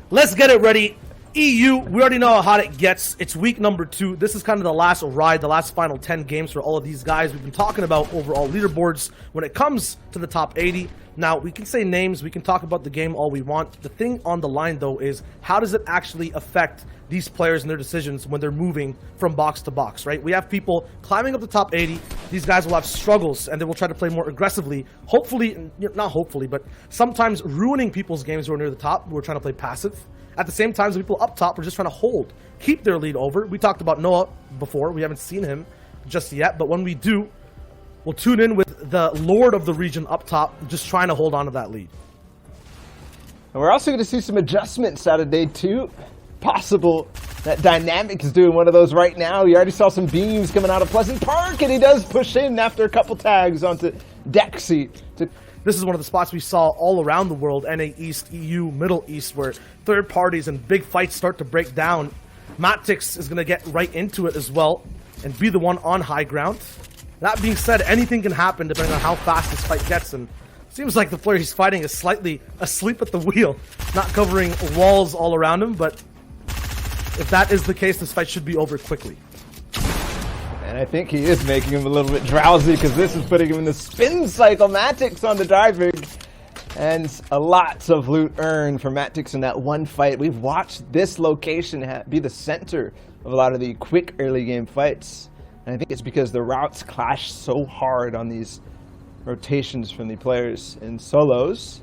Let's get it ready. EU, we already know how it gets. It's week number 2. This is kind of the last ride, the last final 10 games for all of these guys. We've been talking about overall leaderboards when it comes to the top 80. Now, we can say names, we can talk about the game all we want. The thing on the line, though, is how does it actually affect these players and their decisions when they're moving from box to box, right? We have people climbing up the top 80. These guys will have struggles, and they will try to play more aggressively. Hopefully, not hopefully, but sometimes ruining people's games who are near the top, who are trying to play passive. At the same time, the people up top are just trying to hold, keep their lead over. We talked about Noah before. We haven't seen him just yet, but when we do, we'll tune in with the Lord of the region up top, just trying to hold on to that lead. And we're also going to see some adjustments out of day 2. Possible that Dynamic is doing one of those right now. You already saw some beams coming out of Pleasant Park, and he does push in after a couple tags onto Dexy. This is one of the spots we saw all around the world, NA East, EU, Middle East, where third parties and big fights start to break down. Matix is going to get right into it as well and be the one on high ground. That being said, anything can happen depending on how fast this fight gets, and seems like the player he's fighting is slightly asleep at the wheel, not covering walls all around him, but if that is the case, this fight should be over quickly. And I think he is making him a little bit drowsy because this is putting him in the spin cycle. Matix on the diving. And a lots of loot earned for Matix in that one fight. We've watched this location be the center of a lot of the quick early game fights. And I think it's because the routes clash so hard on these rotations from the players. In solos,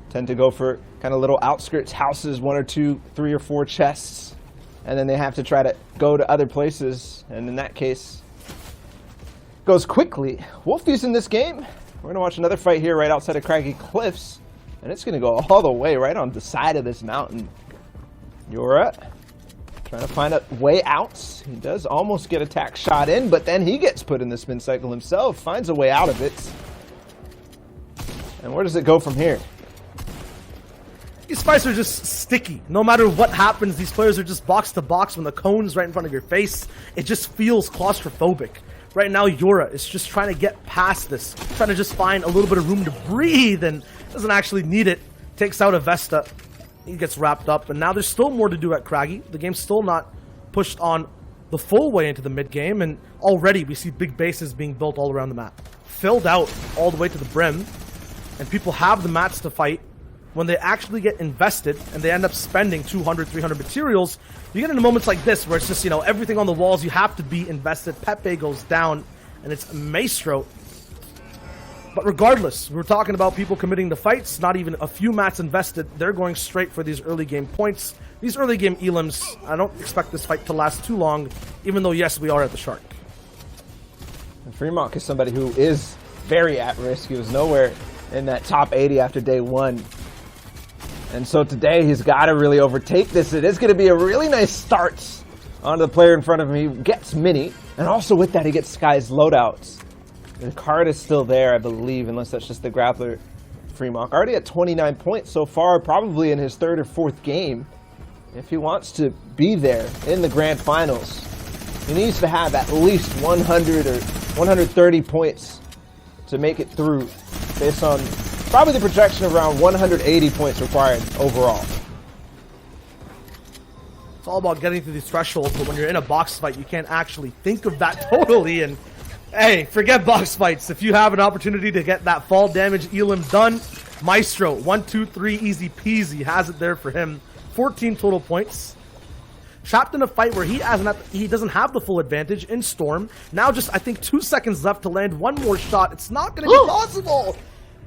tend to go for kind of little outskirts houses, 1 or 2, 3 or 4 chests. And then they have to try to go to other places, and in that case, goes quickly. Wolfie's in this game. We're going to watch another fight here right outside of Craggy Cliffs, and it's going to go all the way right on the side of this mountain. Yura trying to find a way out. He does almost get a tack shot in, but then he gets put in the spin cycle himself, finds a way out of it. And where does it go from here? These fights are just sticky. No matter what happens, these players are just box to box when the cone's right in front of your face. It just feels claustrophobic. Right now, Yura is just trying to get past this, trying to just find a little bit of room to breathe and doesn't actually need it. Takes out a Vesta. He gets wrapped up, and now there's still more to do at Craggy. The game's still not pushed on the full way into the mid game, and already we see big bases being built all around the map. Filled out all the way to the brim, and people have the mats to fight. When they actually get invested and they end up spending 200, 300 materials, you get into moments like this where it's just, you know, everything on the walls, you have to be invested. Pepe goes down, and it's Maestro. But regardless, we're talking about people committing to fights, not even a few mats invested. They're going straight for these early game points. These early game elims, I don't expect this fight to last too long, even though, yes, we are at the Shark. And Fremont is somebody who is very at risk. He was nowhere in that top 80 after day 1. And so today he's got to really overtake this. It is going to be a really nice start onto the player in front of him. He gets Mini, and also with that he gets Sky's loadouts. The card is still there, I believe, unless that's just the grappler. Fremont already at 29 points so far, probably in his 3rd or 4th game. If he wants to be there in the grand finals, he needs to have at least 100 or 130 points to make it through, based on probably the projection of around 180 points required overall. It's all about getting through these thresholds, but when you're in a box fight, you can't actually think of that totally. And hey, forget box fights. If you have an opportunity to get that fall damage elim done, Maestro, 1, 2, 3, easy peasy, has it there for him. 14 total points. Trapped in a fight where he doesn't have the full advantage in Storm. Now just, I think, 2 seconds left to land one more shot. It's not going to be possible.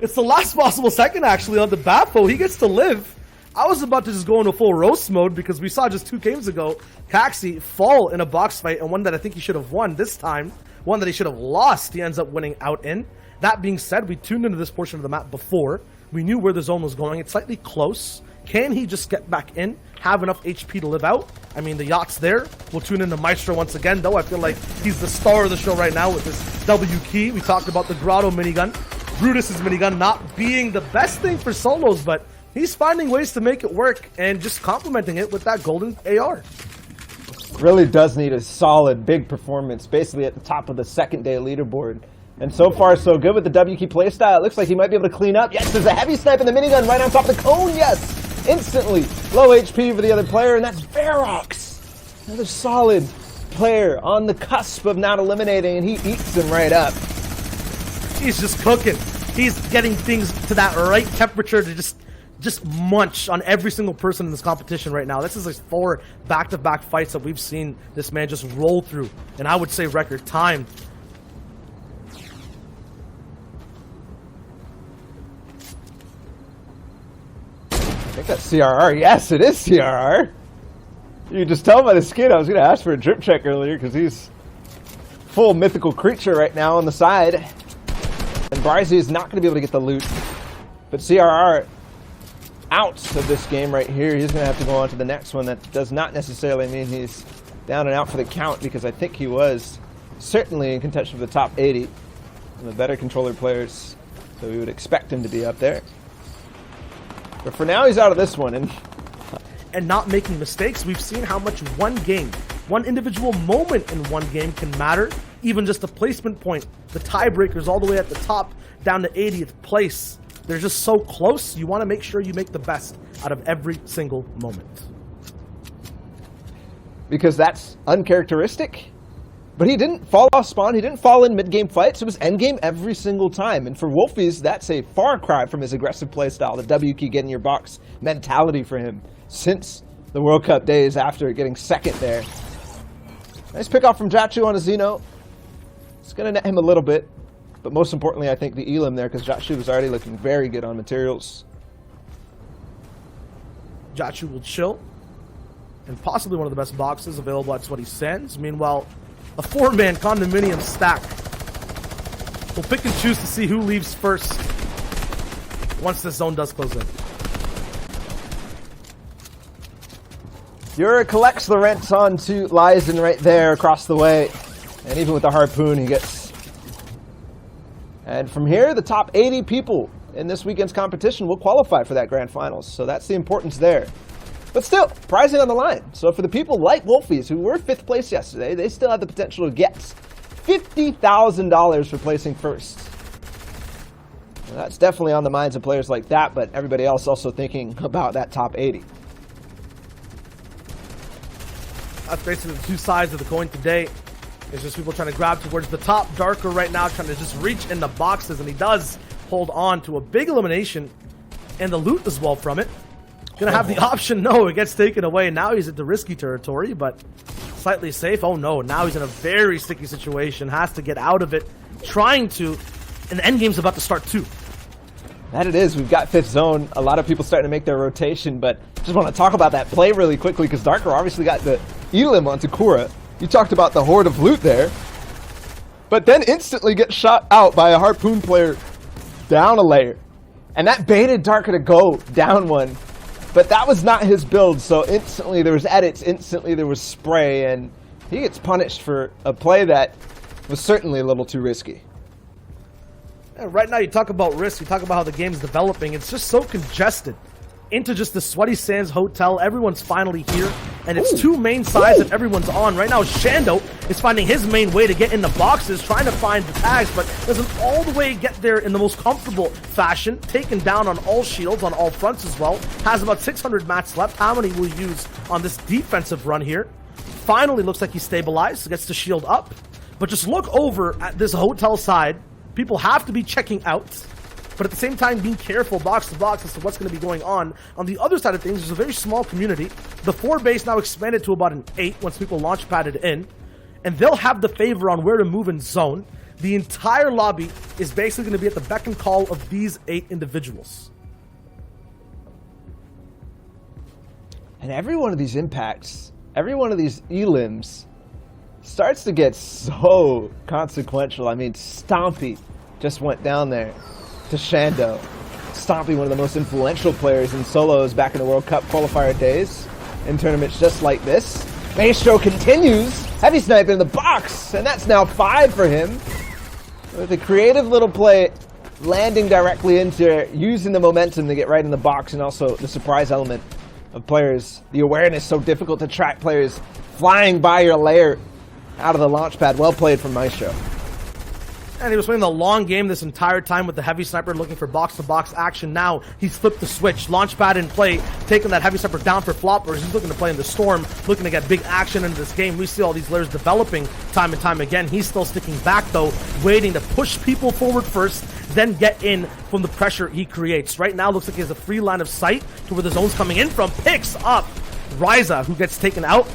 It's the last possible second, actually, on the Bafo. He gets to live. I was about to just go into full roast mode because we saw just 2 games ago Caxi fall in a box fight, and one that I think he should have won this time. One that he should have lost, he ends up winning out in. That being said, we tuned into this portion of the map before. We knew where the zone was going. It's slightly close. Can he just get back in, have enough HP to live out? I mean, the yacht's there. We'll tune into Maestro once again, though. I feel like he's the star of the show right now with this W key. We talked about the Grotto minigun. Brutus's minigun not being the best thing for solos, but he's finding ways to make it work and just complementing it with that golden AR. Really does need a solid, big performance, basically at the top of the 2nd day leaderboard. And so far, so good with the W key playstyle. It looks like he might be able to clean up. Yes, there's a heavy snipe in the minigun right on top of the cone. Yes, instantly low HP for the other player, and that's Varrox. Another solid player on the cusp of not eliminating, and he eats him right up. He's just cooking. He's getting things to that right temperature to just munch on every single person in this competition right now. This is like 4 back-to-back fights that we've seen this man just roll through, and I would say record time. I think that's CRR. Yes, it is CRR. You can just tell by the skin. I was going to ask for a drip check earlier because he's full mythical creature right now on the side. And Bryzy is not going to be able to get the loot. But CRR out of this game right here. He's going to have to go on to the next one. That does not necessarily mean he's down and out for the count, because I think he was certainly in contention for the top 80. One of the better controller players, so we would expect him to be up there. But for now, he's out of this one. And not making mistakes. We've seen how much one game, one individual moment in one game can matter. Even just the placement point, the tiebreakers all the way at the top down to 80th place. They're just so close. You want to make sure you make the best out of every single moment. Because that's uncharacteristic. But he didn't fall off spawn. He didn't fall in mid-game fights. It was endgame every single time. And for Wolfies, that's a far cry from his aggressive playstyle. The W key, get in your box mentality for him since the World Cup days after getting second there. Nice pick off from Jachu on a Xeno. It's going to net him a little bit. But most importantly, I think the Elim there, because Jachu was already looking very good on materials. Jachu will chill. And possibly one of the best boxes available at Sweaty Sands. Meanwhile, a 4-man condominium stack. We'll pick and choose to see who leaves first once this zone does close in. Yura collects the rents onto Lysen right there across the way. And even with the harpoon, he gets... And from here, the top 80 people in this weekend's competition will qualify for that grand finals. So that's the importance there. But still, prizing on the line. So for the people like Wolfies, who were 5th place yesterday, they still have the potential to get $50,000 for placing first. And that's definitely on the minds of players like that, but everybody else also thinking about that top 80. That's basically the two sides of the coin today. It's just people trying to grab towards the top. Darker right now trying to just reach in the boxes, and he does hold on to a big elimination and the loot as well from it. Gonna have the option, no, it gets taken away. Now he's at the risky territory, but slightly safe. Oh no, now he's in a very sticky situation. Has to get out of it, trying to, and the end game's about to start too. That it is. We've got 5th zone. A lot of people starting to make their rotation, but just want to talk about that play really quickly, because Darker obviously got the Elim onto Kura. You talked about the horde of loot there, but then instantly gets shot out by a harpoon player down a layer. And that baited Darker to go down one. But that was not his build, so instantly there was edits, instantly there was spray, and he gets punished for a play that was certainly a little too risky. And right now you talk about risk, you talk about how the game's developing. It's just so congested into just the Sweaty Sands hotel. Everyone's finally here, and it's two main sides that everyone's on. Right now Shando is finding his main way to get in the boxes, trying to find the tags, but doesn't all the way get there in the most comfortable fashion. Taken down on all shields, on all fronts as well. Has about 600 mats left. How many will he use on this defensive run here? Finally looks like he's stabilized, gets the shield up. But just look over at this hotel side. People have to be checking out, but at the same time being careful box to box as to what's going to be going on. On the other side of things, there's a very small community. The 4 base now expanded to about an 8 once people launch padded in, and they'll have the favor on where to move in zone. The entire lobby is basically going to be at the beck and call of these 8 individuals. And every one of these impacts, every one of these elims starts to get so consequential. I mean, Stompy just went down there to Shando. Stompy, one of the most influential players in solos back in the World Cup qualifier days, in tournaments just like this. Maestro continues, heavy snipe in the box, and that's now 5 for him. With a creative little play, landing directly into it, using the momentum to get right in the box, and also the surprise element of players. The awareness so difficult to track players flying by your layer out of the launch pad. Well played from Maestro. And he was playing the long game this entire time with the heavy sniper looking for box-to-box action. Now he's flipped the switch. Launchpad in play, taking that heavy sniper down for floppers. He's looking to play in the storm, looking to get big action into this game. We see all these layers developing time and time again. He's still sticking back though, waiting to push people forward first, then get in from the pressure he creates. Right now looks like he has a free line of sight to where the zone's coming in from. Picks up Ryza, who gets taken out,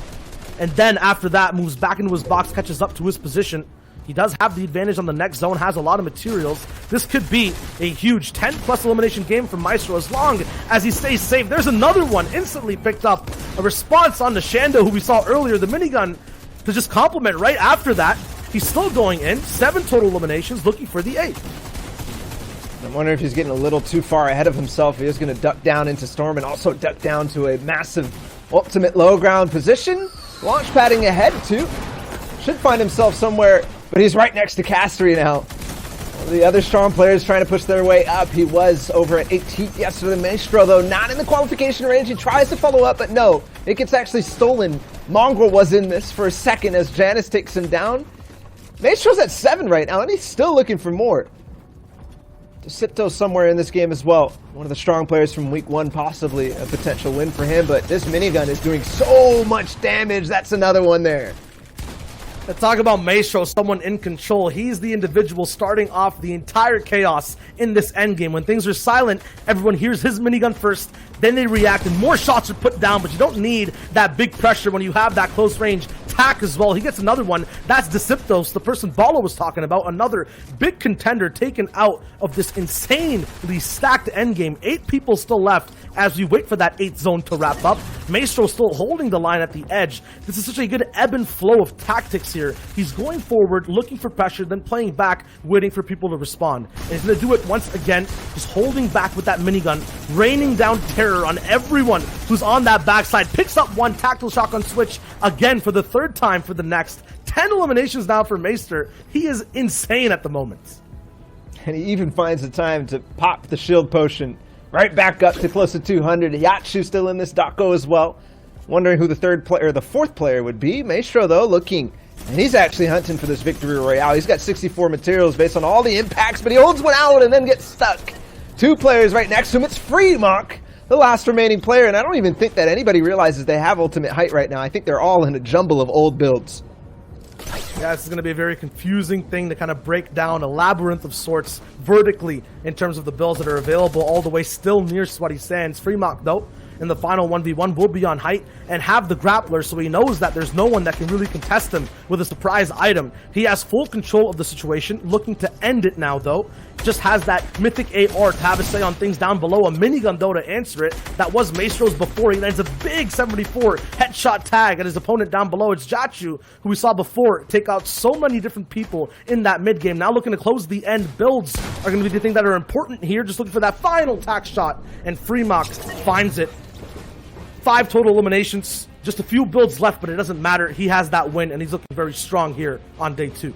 and then after that moves back into his box, catches up to his position. He does have the advantage on the next zone, has a lot of materials. This could be a huge 10+ elimination game for Maestro as long as he stays safe. There's another one instantly picked up. A response on the Shando, who we saw earlier, the minigun, to just compliment right after that. He's still going in. 7 total eliminations, looking for the 8th. I'm wondering if he's getting a little too far ahead of himself. He is going to duck down into Storm and also duck down to a massive ultimate low ground position. Launch padding ahead too. Should find himself somewhere, but he's right next to Castery now. The other strong players trying to push their way up. He was over at 18th yesterday. Maestro, though, not in the qualification range. He tries to follow up, but no. It gets actually stolen. Mongrel was in this for a second as Janice takes him down. Maestro's at 7 right now, and he's still looking for more. Decipto somewhere in this game as well. One of the strong players from week 1, possibly a potential win for him, but this minigun is doing so much damage. That's another one there. Let's talk about Maestro, someone in control. He's the individual starting off the entire chaos in this endgame. When things are silent, everyone hears his minigun first, then they react, and more shots are put down, but you don't need that big pressure when you have that close range tack as well. He gets another one. That's Deciptos, the person Bala was talking about. Another big contender taken out of this insanely stacked endgame. 8 people still left as we wait for that 8th zone to wrap up. Maestro still holding the line at the edge. This is such a good ebb and flow of tactics here. He's going forward, looking for pressure, then playing back, waiting for people to respond. And he's going to do it once again, just holding back with that minigun, raining down terror on everyone who's on that backside. Picks up one tactical shotgun switch again for the 3rd time for the next. 10 eliminations now for Maester. He is insane at the moment. And he even finds the time to pop the shield potion. Right back up to close to 200. Yachu still in this Dako as well. Wondering who the 3rd player, the 4th player would be. Maestro, though, looking. And he's actually hunting for this victory royale. He's got 64 materials based on all the impacts, but he holds one out and then gets stuck. 2 players right next to him. It's Fremont, the last remaining player. And I don't even think that anybody realizes they have ultimate height right now. I think they're all in a jumble of old builds. Yeah, this is going to be a very confusing thing to kind of break down, a labyrinth of sorts vertically in terms of the builds that are available all the way still near Sweaty Sands. Fremont, though, in the final 1v1 will be on height and have the grappler, so he knows that there's no one that can really contest him with a surprise item. He has full control of the situation, looking to end it now, though. Just has that mythic AR to have a say on things down below. A minigun, though, to answer it. That was Maestro's before. He lands a big 74 headshot tag at his opponent down below. It's Jachu, who we saw before, take out so many different people in that mid game. Now looking to close the end. Builds are going to be the thing that are important here. Just looking for that final tack shot. And Fremont finds it. 5 total eliminations. Just a few builds left, but it doesn't matter. He has that win, and he's looking very strong here on day 2.